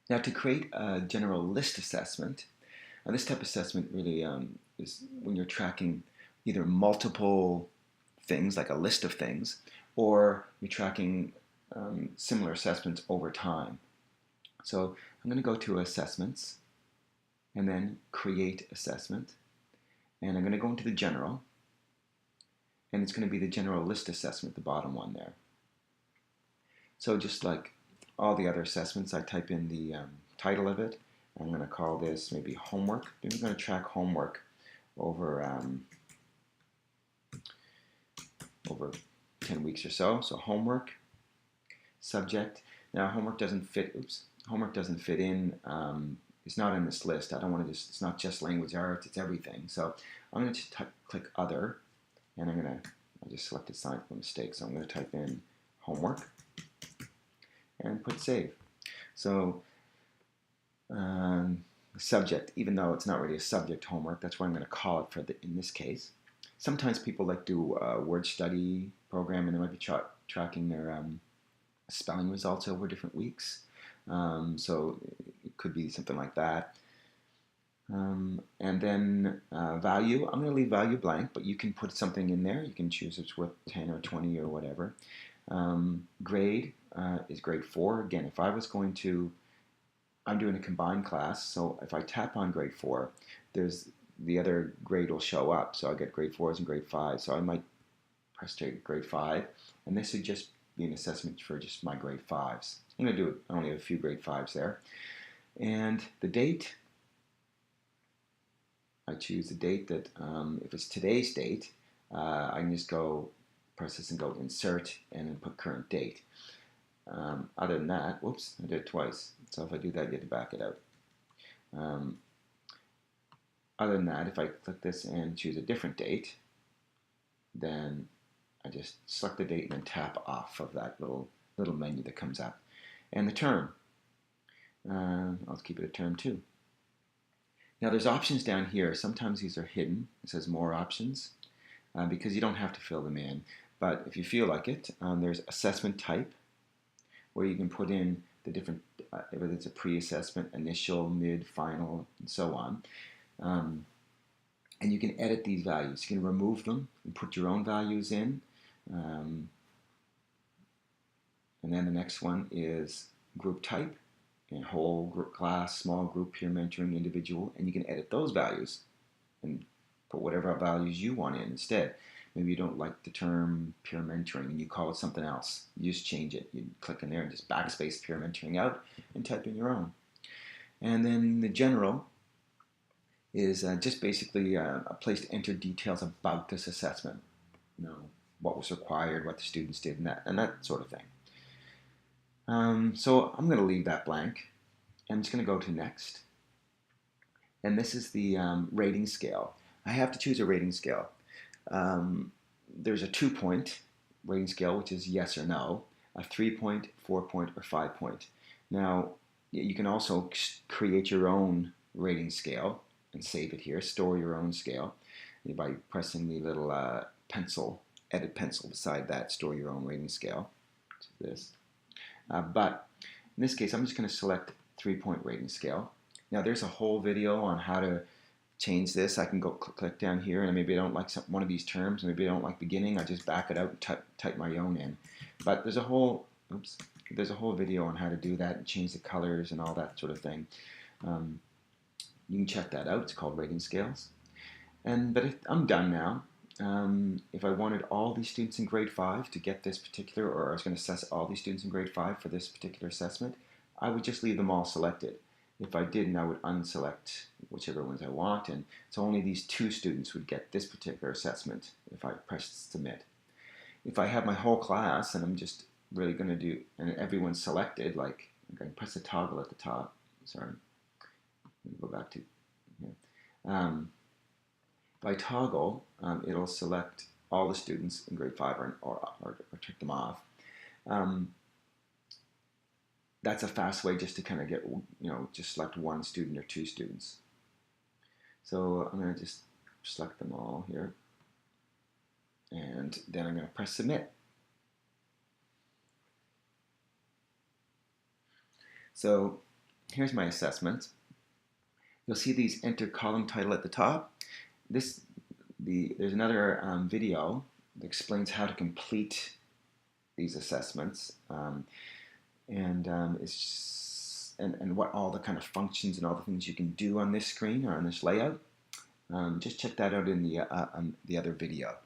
Now, to create a general list assessment, this type of assessment really is when you're tracking either multiple things, like a list of things, or you're tracking similar assessments over time. So I'm going to go to Assessments, and then Create Assessment, and I'm going to go into the General, and it's going to be the General List Assessment, the bottom one there. So just like all the other assessments, I type in the title of it. I'm going to call this maybe Homework. Maybe we're going to track homework over 10 weeks or so. So homework, subject. Now homework doesn't fit. Homework doesn't fit in. It's not in this list. I don't want to just. It's not just language arts. It's everything. So I'm going to click Other, and I just selected Sign for mistake. So I'm going to type in homework and put Save. So subject, even though it's not really a subject, homework, that's what I'm going to call it in this case. Sometimes people like do a word study program, and they might be tracking their spelling results over different weeks. So it could be something like that. And then value, I'm going to leave value blank, but you can put something in there. You can choose if it's worth 10 or 20 or whatever. Grade is grade 4. Again, if I was going to, I'm doing a combined class, so if I tap on grade 4, there's the other grade will show up. So I get grade 4s and grade 5. So I might press grade 5, and this would just be an assessment for just my grade 5s. I'm going to do it, I only have a few grade 5s there. And the date, I choose the date that, if it's today's date, I can just press this and go Insert, and then put current date. Other than that, whoops, I did it twice. So if I do that, you have to back it out. Other than that, if I click this and choose a different date, then I just select the date and then tap off of that little menu that comes up. And the term, I'll keep it a term 2. Now there's options down here. Sometimes these are hidden. It says More Options, because you don't have to fill them in. But if you feel like it, there's Assessment Type, where you can put in the different, whether it's a pre-assessment, initial, mid, final, and so on. And you can edit these values. You can remove them and put your own values in. And then the next one is Group Type, and whole, group, class, small group, peer mentoring, individual, and you can edit those values and put whatever values you want in instead. Maybe you don't like the term peer mentoring and you call it something else. You just change it. You click in there and just backspace peer mentoring out and type in your own. And then the general is just basically a place to enter details about this assessment. You know, what was required, what the students did, and that sort of thing. So I'm going to leave that blank. I'm just going to go to Next. And this is the rating scale. I have to choose a rating scale. There's a 2-point rating scale, which is yes or no, a 3-point, 4-point, or 5-point. Now, you can also create your own rating scale and save it here, store your own scale by pressing the little edit pencil beside that, store your own rating scale. So this. But in this case, I'm just going to select 3-point rating scale. Now there's a whole video on how to change this. I can go click down here, and maybe I don't like one of these terms, maybe I don't like beginning, I just back it out and type my own in. But there's a whole video on how to do that and change the colors and all that sort of thing. You can check that out. It's called Rating Scales. But I'm done now. If I wanted all these students in grade 5 to get this particular, or I was going to assess all these students in grade 5 for this particular assessment, I would just leave them all selected. If I didn't, I would unselect whichever ones I want, and so only these 2 students would get this particular assessment if I pressed Submit. If I have my whole class and I'm just really going to do, and everyone's selected, like I'm going to press the toggle at the top. Sorry, let me go back to here. If I toggle, it'll select all the students in grade 5 or check them off. That's a fast way just to kind of get, just select 1 student or 2 students. So I'm going to just select them all here. And then I'm going to press Submit. So here's my assessment. You'll see these enter column title at the top. There's another video that explains how to complete these assessments, and what all the kind of functions and all the things you can do on this screen or on this layout. Just check that out in the other video.